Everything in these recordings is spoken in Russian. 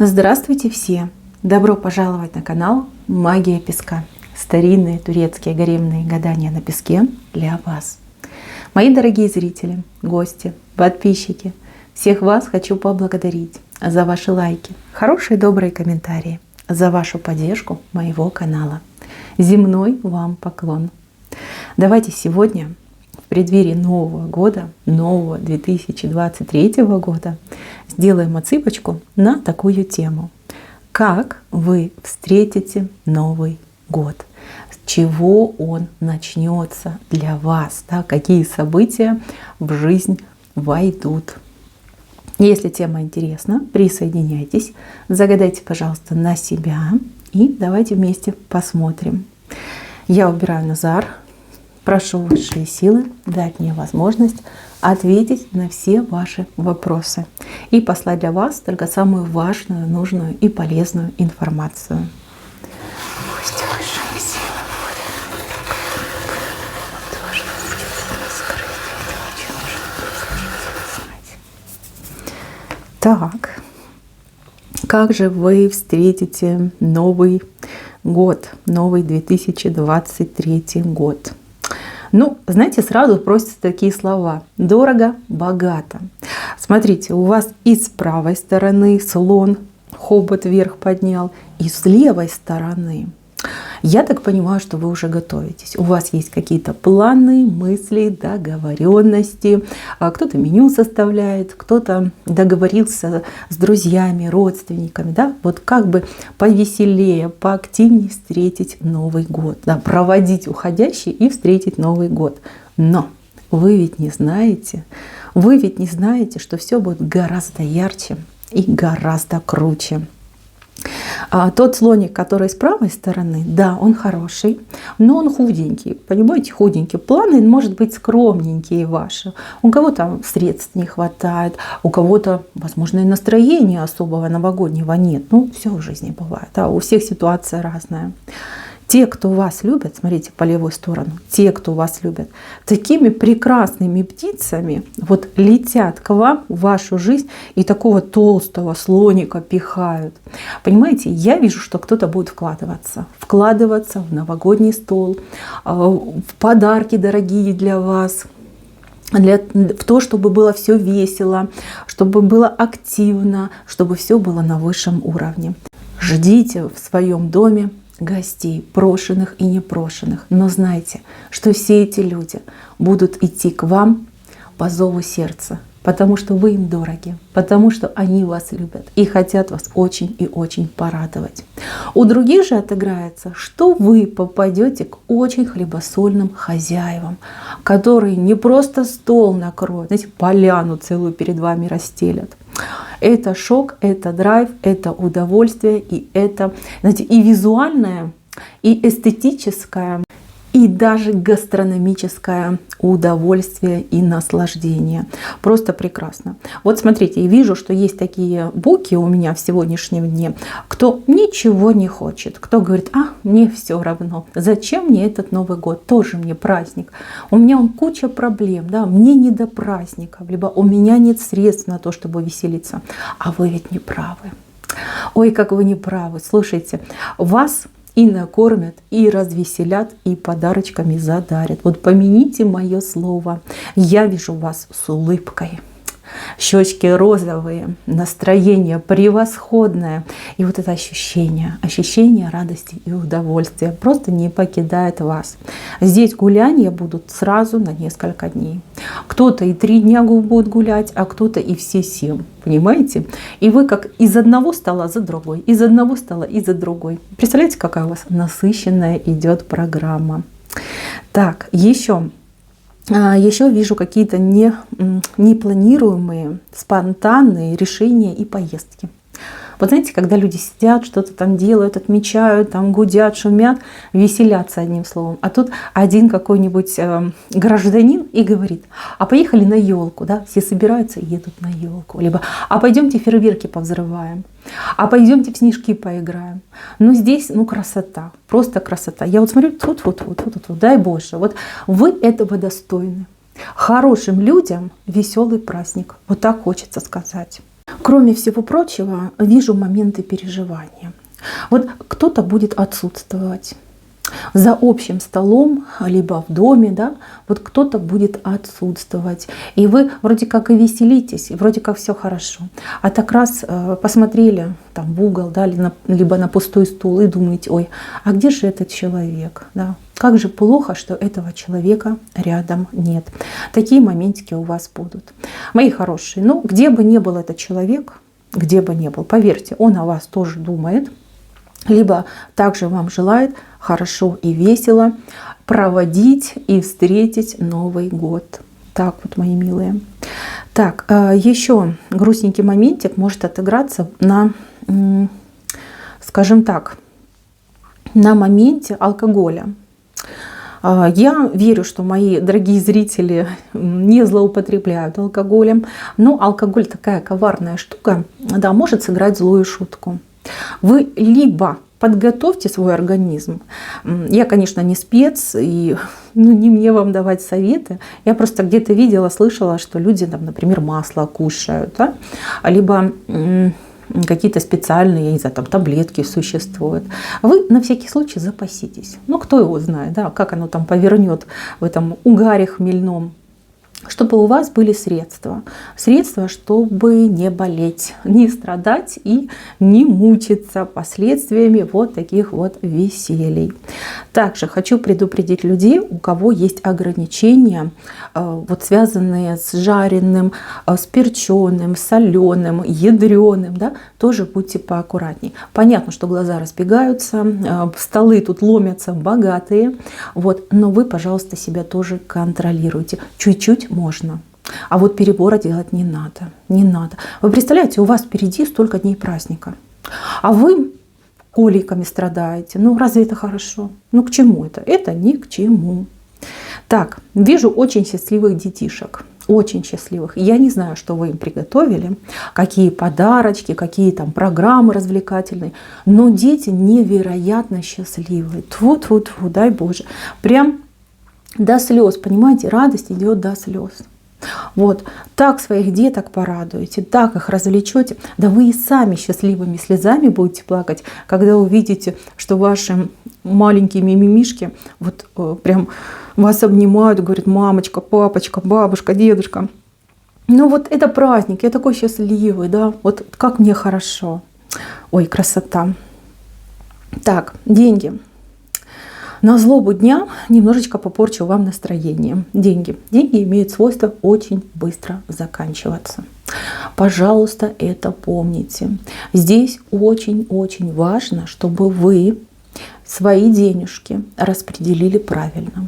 Здравствуйте все! Добро пожаловать на канал Магия Песка. Старинные турецкие гаремные гадания на песке для вас. Мои дорогие зрители, гости, подписчики, всех вас хочу поблагодарить за ваши лайки, хорошие добрые комментарии, за вашу поддержку моего канала. Земной вам поклон. Давайте сегодня, в преддверии Нового года, нового 2023 года, сделаем отсыпочку на такую тему. Как вы встретите Новый год? С чего он начнется для вас? Да? Какие события в жизнь войдут? Если тема интересна, присоединяйтесь, загадайте, пожалуйста, на себя и давайте вместе посмотрим. Я убираю Назар. Прошу высшие силы дать мне возможность ответить на все ваши вопросы и послать для вас только самую важную, нужную и полезную информацию. Пусть высшие силы будут. Так, как же вы встретите Новый год, новый 2023 год? Ну, знаете, сразу просятся такие слова: дорого, богато. Смотрите, у вас и с правой стороны слон хобот вверх поднял, и с левой стороны. Я так понимаю, что вы уже готовитесь. У вас есть какие-то планы, мысли, договоренности. Кто-то меню составляет, кто-то договорился с друзьями, родственниками. Да? Вот как бы повеселее, поактивнее встретить Новый год. Да? Проводить уходящий и встретить Новый год. Но вы ведь не знаете, что все будет гораздо ярче и гораздо круче. Тот слоник, который с правой стороны, да, он хороший, но он худенький. Понимаете, худенький. Планы, может быть, скромненькие ваши. У кого-то средств не хватает, у кого-то, возможно, и настроения особого новогоднего нет. Ну, все в жизни бывает. Да, у всех ситуация разная. Те, кто вас любят, смотрите по левую сторону, те, кто вас любят, такими прекрасными птицами вот летят к вам в вашу жизнь и такого толстого слоника пихают. Понимаете, я вижу, что кто-то будет вкладываться в новогодний стол, в подарки дорогие для вас, в то, чтобы было все весело, чтобы было активно, чтобы все было на высшем уровне. Ждите в своем доме гостей, прошенных и непрошенных. Но знайте, что все эти люди будут идти к вам по зову сердца, потому что вы им дороги, потому что они вас любят и хотят вас очень и очень порадовать. У других же отыграется, что вы попадете к очень хлебосольным хозяевам, которые не просто стол накроют, знаете, поляну целую перед вами расстелят. Это шок, это драйв, это удовольствие, и это, знаете, и визуальное, и эстетическое, и даже гастрономическое удовольствие и наслаждение. Просто прекрасно. Вот смотрите, я вижу, что есть такие буки у меня в сегодняшнем дне, кто ничего не хочет, кто говорит: мне все равно, зачем мне этот Новый год, тоже мне праздник, у меня куча проблем, да, мне не до праздников, либо у меня нет средств на то, чтобы веселиться. А вы ведь не правы. Ой, как вы не правы. Слушайте, вас и накормят, и развеселят, и подарочками задарят. Вот помяните мое слово. Я вижу вас с улыбкой. Щечки розовые, настроение превосходное. И вот это ощущение радости и удовольствия просто не покидает вас. Здесь гуляния будут сразу на несколько дней. Кто-то и 3 дня будет гулять, а кто-то и все 7. Понимаете? И вы как из одного стола за другой, из одного стола и за другой. Представляете, какая у вас насыщенная идет программа. Так, еще вижу какие-то непланируемые, спонтанные решения и поездки. Вот знаете, когда люди сидят, что-то там делают, отмечают, там гудят, шумят, веселятся одним словом. А тут один какой-нибудь гражданин и говорит: а поехали на елку, да? Все собираются и едут на елку. Либо: а пойдемте фейерверки повзрываем, а пойдемте в снежки поиграем. Ну здесь, красота, просто красота. Я вот смотрю, дай Боже, вот вы этого достойны. Хорошим людям веселый праздник, вот так хочется сказать. Кроме всего прочего, вижу моменты переживания. Вот кто-то будет отсутствовать за общим столом, либо в доме, да, вот кто-то будет отсутствовать. И вы вроде как и веселитесь, и вроде как все хорошо. А так раз посмотрели там в угол, да, либо на пустой стул и думаете, ой, а где же этот человек? Да? Как же плохо, что этого человека рядом нет. Такие моментики у вас будут. Мои хорошие, ну, где бы ни был этот человек, где бы ни был, поверьте, он о вас тоже думает, либо также вам желает хорошо и весело проводить и встретить Новый год. Так вот, мои милые. Так, еще грустненький моментик может отыграться на, скажем так, на моменте алкоголя. Я верю, что мои дорогие зрители не злоупотребляют алкоголем, но алкоголь такая коварная штука, да, может сыграть злую шутку. Вы либо подготовьте свой организм. Я, конечно, не спец, и не мне вам давать советы. Я просто где-то видела, слышала, что люди, там, например, масло кушают, да? Либо какие-то специальные, я не знаю, там таблетки существуют. Вы на всякий случай запаситесь. Ну, кто его знает, да, как оно там повернет в этом угаре хмельном. Чтобы у вас были средства. Средства, чтобы не болеть, не страдать и не мучиться последствиями вот таких вот веселий. Также хочу предупредить людей, у кого есть ограничения, вот связанные с жареным, с перченым, соленым, ядреным, да, тоже будьте поаккуратней. Понятно, что глаза разбегаются, столы тут ломятся богатые, вот, но вы, пожалуйста, себя тоже контролируйте. Чуть-чуть можно. А вот перебора делать не надо. Не надо. Вы представляете, у вас впереди столько дней праздника. А вы коликами страдаете. Ну, разве это хорошо? Ну, к чему это? Это ни к чему. Так, вижу очень счастливых детишек. Очень счастливых. Я не знаю, что вы им приготовили, какие подарочки, какие там программы развлекательные. Но дети невероятно счастливые. Тьфу-тьфу-тьфу, дай Боже. Прям до слез, понимаете, радость идет до слез. Вот, так своих деток порадуете, так их развлечете, да вы и сами счастливыми слезами будете плакать, когда увидите, что ваши маленькие мимимишки вот прям вас обнимают, говорят, мамочка, папочка, бабушка, дедушка. Ну вот это праздник, я такой счастливый, да, вот как мне хорошо. Ой, красота. Так, деньги. На злобу дня немножечко попорчу вам настроение. Деньги. Деньги имеют свойство очень быстро заканчиваться. Пожалуйста, это помните. Здесь очень-очень важно, чтобы вы свои денежки распределили правильно.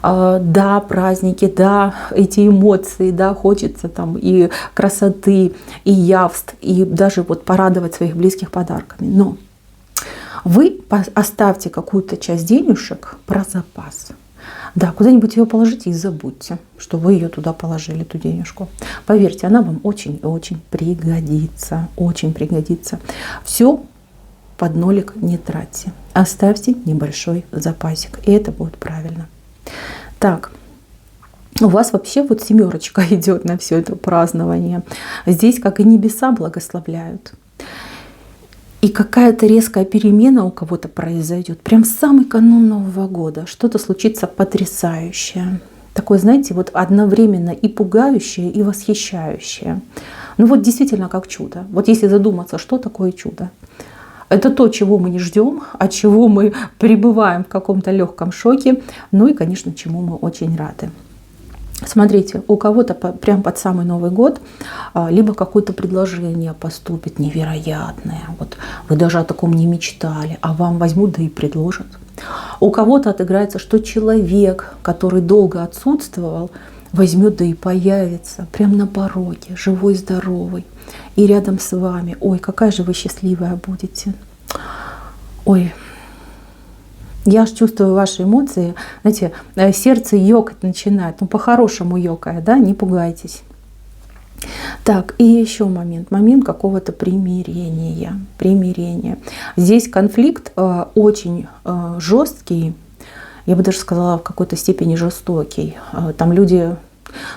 Да, праздники, да, эти эмоции, да, хочется там и красоты, и явств, и даже вот порадовать своих близких подарками. Но вы оставьте какую-то часть денежек про запас. Да, куда-нибудь ее положите и забудьте, что вы ее туда положили, эту денежку. Поверьте, она вам очень-очень пригодится. Очень пригодится. Все под нолик не тратьте. Оставьте небольшой запасик. И это будет правильно. Так, у вас вообще вот семерочка идет на все это празднование. Здесь как и небеса благословляют. И какая-то резкая перемена у кого-то произойдет. Прям в самый канун Нового года. Что-то случится потрясающее. Такое, знаете, вот одновременно и пугающее, и восхищающее. Ну вот действительно как чудо. Вот если задуматься, что такое чудо. Это то, чего мы не ждем, от чего мы пребываем в каком-то легком шоке. Ну и, конечно, чему мы очень рады. Смотрите, у кого-то прям под самый Новый год либо какое-то предложение поступит невероятное. Вот вы даже о таком не мечтали, а вам возьмут да и предложат. У кого-то отыграется, что человек, который долго отсутствовал, возьмет да и появится прямо на пороге, живой, здоровый, и рядом с вами. Ой, какая же вы счастливая будете. Ой, я аж чувствую ваши эмоции. Знаете, сердце ёкать начинает. Ну, по-хорошему ёкает, да, не пугайтесь. Так, и еще момент. Момент какого-то примирения. Здесь конфликт очень жесткий. Я бы даже сказала, в какой-то степени жестокий. Там люди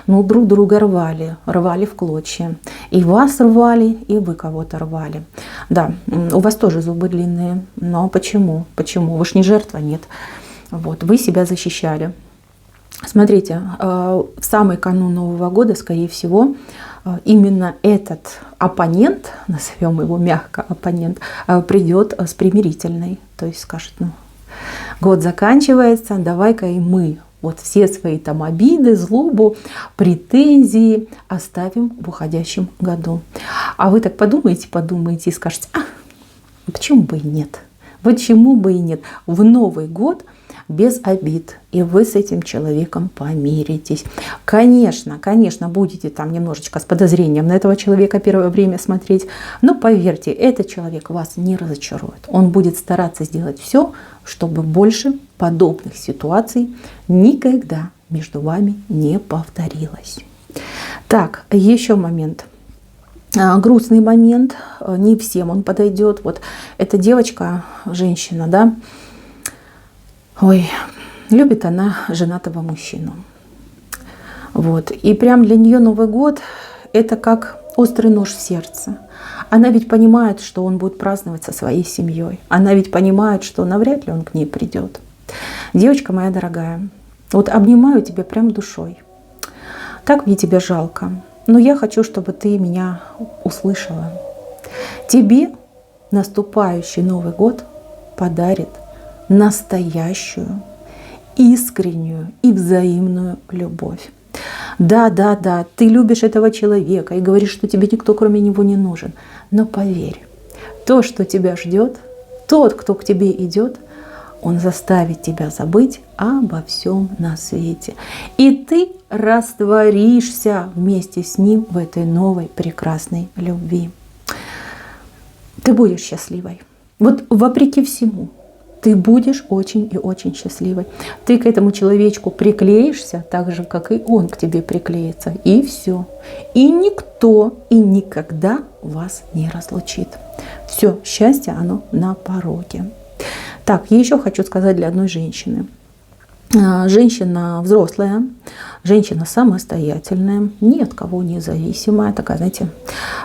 Ну, друг друга рвали в клочья. И вас рвали, и вы кого-то рвали. Да, у вас тоже зубы длинные. Но почему? Почему? Вы ж не жертва, нет. Вот, вы себя защищали. Смотрите, в самый канун Нового года, скорее всего, именно этот оппонент, назовем его мягко оппонент, придет с примирительной. То есть скажет, ну, год заканчивается, давай-ка и мы вот все свои там обиды, злобу, претензии оставим в уходящем году. А вы так подумаете и скажете, почему бы и нет? Почему бы и нет? В Новый год без обид, и вы с этим человеком помиритесь. Конечно, будете там немножечко с подозрением на этого человека первое время смотреть, но поверьте, этот человек вас не разочарует. Он будет стараться сделать все, чтобы больше подобных ситуаций никогда между вами не повторилось. Так, еще момент. Грустный момент, не всем он подойдет. Вот эта девочка, женщина, да, ой, любит она женатого мужчину. Вот. И прям для нее Новый год – это как острый нож в сердце. Она ведь понимает, что он будет праздновать со своей семьей. Она ведь понимает, что навряд ли он к ней придет. Девочка моя дорогая, вот обнимаю тебя прям душой. Так мне тебя жалко, но я хочу, чтобы ты меня услышала. Тебе наступающий Новый год подарит настоящую, искреннюю и взаимную любовь. Да, ты любишь этого человека и говоришь, что тебе никто кроме него не нужен. Но поверь, то, что тебя ждет, тот, кто к тебе идет, он заставит тебя забыть обо всем на свете. И ты растворишься вместе с ним в этой новой прекрасной любви. Ты будешь счастливой. Вот вопреки всему. Ты будешь очень и очень счастливой. Ты к этому человечку приклеишься так же, как и он к тебе приклеится. И все. И никто и никогда вас не разлучит. Все, счастье, оно на пороге. Так, я еще хочу сказать для одной женщины. Женщина взрослая, женщина самостоятельная, ни от кого не зависимая, такая, знаете,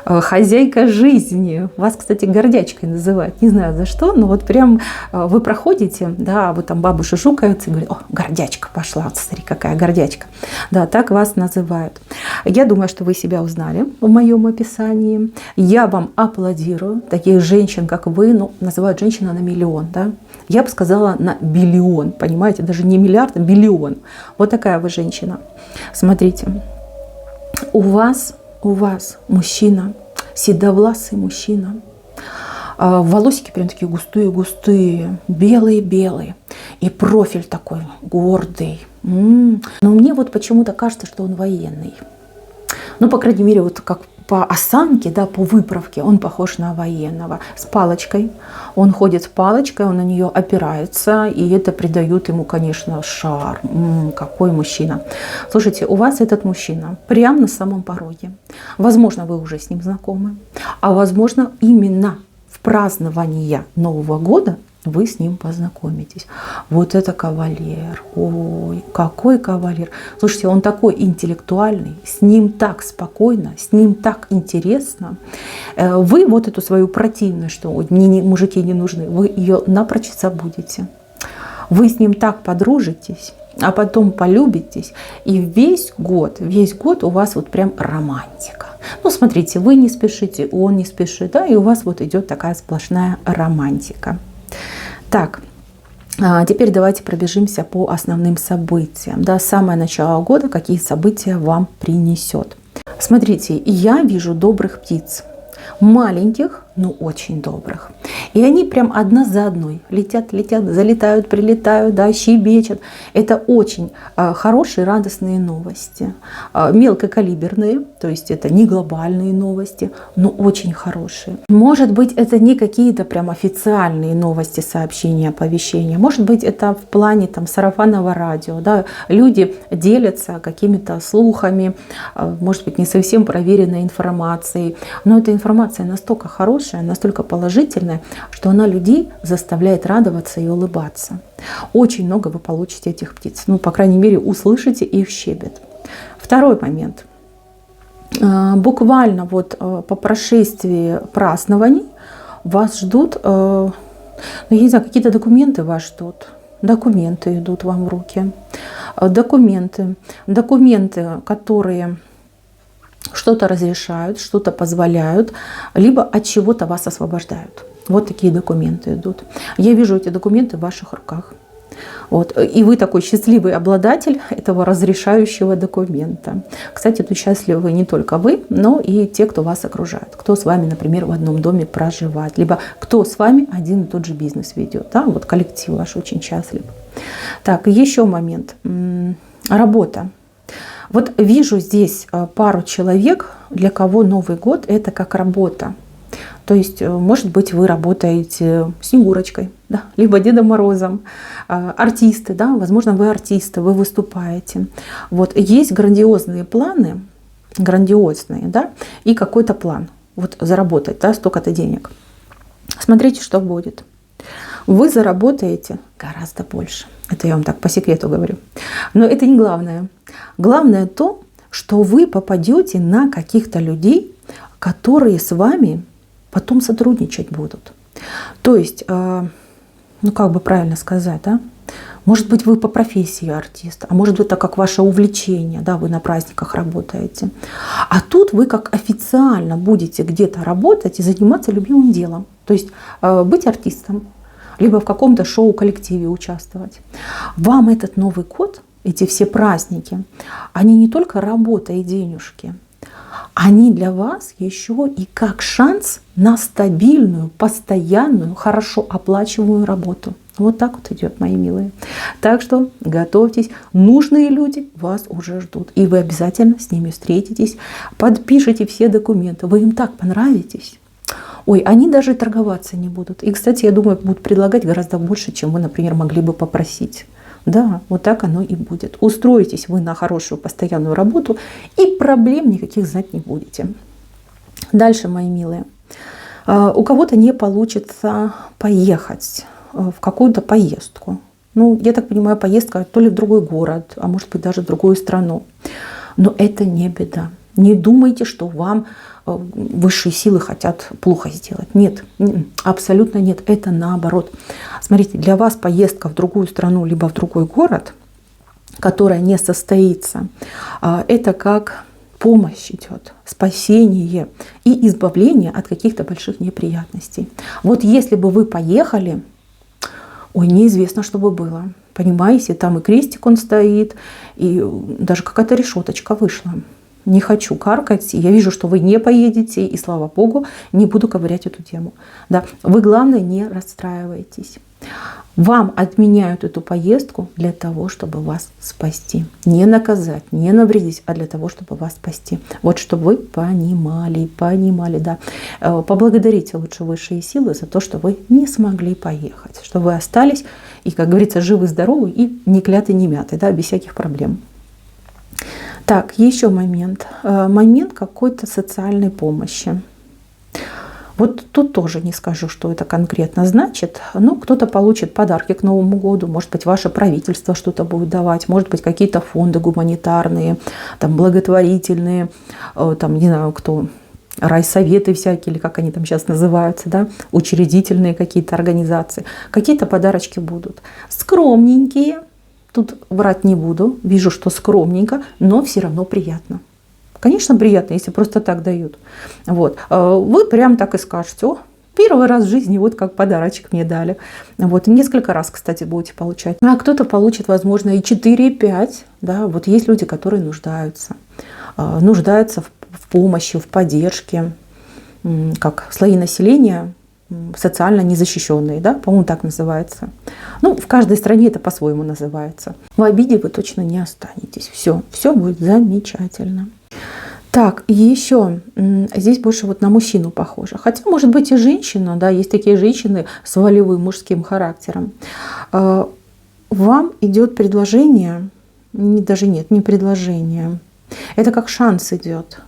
хозяйка жизни. Вас, кстати, гордячкой называют, не знаю за что, но вот прям вы проходите, да, вы там бабушки шукаются и говорят, о, гордячка пошла, вот смотри, какая гордячка. Да, так вас называют. Я думаю, что вы себя узнали в моем описании. Я вам аплодирую. Таких женщин, как вы, ну, называют женщина на миллион, да. Я бы сказала на биллион, понимаете, даже не миллиард, а биллион. Вот такая вы женщина. Смотрите, у вас мужчина, седовласый мужчина, волосики прям такие густые, белые, и профиль такой гордый. Но мне вот почему-то кажется, что он военный. Ну, по крайней мере, вот как по осанке, да, по выправке он похож на военного. С палочкой. Он ходит с палочкой, он на нее опирается, и это придает ему, конечно, шарм. Какой мужчина. Слушайте, у вас этот мужчина прямо на самом пороге. Возможно, вы уже с ним знакомы, а возможно, именно в празднование Нового года вы с ним познакомитесь. Вот это кавалер. Ой, какой кавалер. Слушайте, он такой интеллектуальный, с ним так спокойно, с ним так интересно. Вы вот эту свою противную, что мне мужики не нужны, вы ее напрочь забудете. Вы с ним так подружитесь, а потом полюбитесь, и весь год у вас вот прям романтика. Ну, смотрите, вы не спешите, он не спешит, да, и у вас вот идет такая сплошная романтика. Так, теперь давайте пробежимся по основным событиям. Да, самое начало года, какие события вам принесет. Смотрите, я вижу добрых птиц. Маленьких, но очень добрых. И они прям одна за одной летят, залетают, прилетают, да, щебечат. Это очень хорошие, радостные новости. Мелкокалиберные, то есть это не глобальные новости, но очень хорошие. Может быть, это не какие-то прям официальные новости, сообщения, оповещения. Может быть, это в плане там сарафанного радио. Да. Люди делятся какими-то слухами, может быть, не совсем проверенной информацией. Но эта информация настолько хорошая, настолько положительная, что она людей заставляет радоваться и улыбаться. Очень много вы получите этих птиц. Ну, по крайней мере, услышите их щебет. Второй момент. Буквально вот по прошествии празднований вас ждут, ну, я не знаю, какие-то документы вас ждут. Документы идут вам в руки. Документы, которые что-то разрешают, что-то позволяют, либо от чего-то вас освобождают. Вот такие документы идут. Я вижу эти документы в ваших руках. Вот. И вы такой счастливый обладатель этого разрешающего документа. Кстати, тут счастливы не только вы, но и те, кто вас окружает. Кто с вами, например, в одном доме проживает. Либо кто с вами один и тот же бизнес ведет. Да? Вот коллектив ваш очень счастлив. Так, еще момент. Работа. Вот вижу здесь пару человек, для кого Новый год – это как работа. То есть, может быть, вы работаете Снегурочкой, да, либо Дедом Морозом, артисты, да, возможно, вы артисты, вы выступаете. Вот есть грандиозные планы, грандиозные, да, и какой-то план. Вот заработать, да, столько-то денег. Смотрите, что будет. Вы заработаете гораздо больше. Это я вам так по секрету говорю. Но это не главное. Главное то, что вы попадете на каких-то людей, которые с вами потом сотрудничать будут. То есть, ну как бы правильно сказать, да? Может быть, вы по профессии артист, а может быть, это как ваше увлечение, да, вы на праздниках работаете. А тут вы как официально будете где-то работать и заниматься любимым делом. То есть быть артистом, либо в каком-то шоу-коллективе участвовать. Вам этот Новый год, эти все праздники, они не только работа и денежки, они для вас еще и как шанс на стабильную, постоянную, хорошо оплачиваемую работу. Вот так вот идет, мои милые. Так что готовьтесь. Нужные люди вас уже ждут. И вы обязательно с ними встретитесь, подпишите все документы. Вы им так понравитесь. Ой, они даже торговаться не будут. И, кстати, я думаю, будут предлагать гораздо больше, чем вы, например, могли бы попросить. Да, вот так оно и будет. Устроитесь вы на хорошую постоянную работу, и проблем никаких знать не будете. Дальше, мои милые. У кого-то не получится поехать в какую-то поездку. Ну, я так понимаю, поездка то ли в другой город, а может быть даже в другую страну. Но это не беда. Не думайте, что вам высшие силы хотят плохо сделать. Нет, абсолютно нет. Это наоборот. Смотрите, для вас поездка в другую страну, либо в другой город, которая не состоится, это как помощь идет, спасение и избавление от каких-то больших неприятностей. Вот если бы вы поехали, ой, неизвестно, что бы было. Понимаете, там и крестик он стоит, и даже какая-то решеточка вышла. Не хочу каркать, я вижу, что вы не поедете, и слава богу, не буду ковырять эту тему. Да. Вы, главное, не расстраивайтесь. Вам отменяют эту поездку для того, чтобы вас спасти. Не наказать, не навредить, а для того, чтобы вас спасти. Вот чтобы вы понимали, да. Поблагодарите лучше высшие силы за то, что вы не смогли поехать, что вы остались, и, как говорится, живы-здоровы и не кляты, не мяты, да, без всяких проблем. Так, еще момент. Момент какой-то социальной помощи. Вот тут тоже не скажу, что это конкретно значит. Ну, кто-то получит подарки к Новому году. Может быть, ваше правительство что-то будет давать. Может быть, какие-то фонды гуманитарные, там, благотворительные, там, не знаю, кто, райсоветы всякие, или как они там сейчас называются, да, учредительные какие-то организации. Какие-то подарочки будут. Скромненькие. Тут врать не буду, вижу, что скромненько, но все равно приятно. Конечно, приятно, если просто так дают. Вот. Вы прям так и скажете: о, первый раз в жизни вот как подарочек мне дали. Вот. Несколько раз, кстати, будете получать. А кто-то получит, возможно, и 4, и 5. Да? Вот есть люди, которые нуждаются в помощи, в поддержке, как слои населения, социально незащищенные, да, по-моему, так называется. Ну, в каждой стране это по-своему называется. В обиде вы точно не останетесь. Все будет замечательно. Так, и еще здесь больше вот на мужчину похоже. Хотя, может быть, и женщина, да, есть такие женщины с волевым мужским характером. Вам идет предложение, даже нет, не предложение. Это как шанс идет.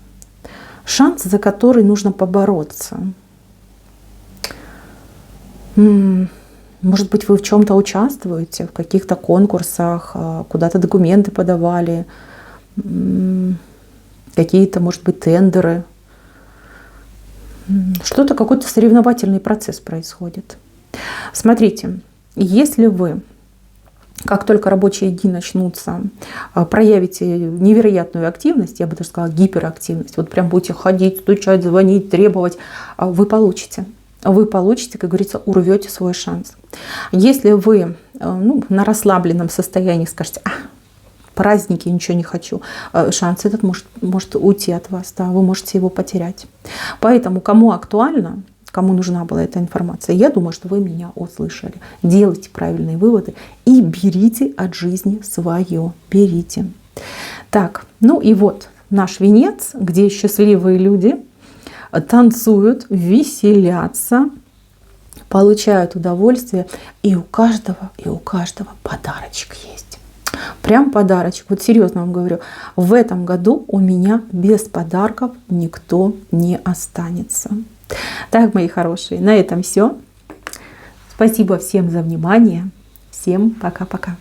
Шанс, за который нужно побороться. Может быть, вы в чем-то участвуете, в каких-то конкурсах, куда-то документы подавали. какие-то, может быть, тендеры. Что-то, какой-то соревновательный процесс происходит. Смотрите, если вы, как только рабочие дни начнутся, проявите невероятную активность, я бы даже сказала гиперактивность, вот прям будете ходить, стучать, звонить, требовать, вы получите. Вы получите, как говорится, урвете свой шанс. Если вы на расслабленном состоянии скажете: праздники, ничего не хочу, шанс этот может уйти от вас, да, вы можете его потерять. Поэтому кому актуально, кому нужна была эта информация, я думаю, что вы меня услышали. Делайте правильные выводы и берите от жизни свое. Берите. Так, и вот наш венец, где счастливые люди танцуют, веселятся, получают удовольствие. И у каждого подарочек есть. Прям подарочек. Вот серьезно вам говорю, в этом году у меня без подарков никто не останется. Так, мои хорошие, на этом все. Спасибо всем за внимание. Всем пока-пока.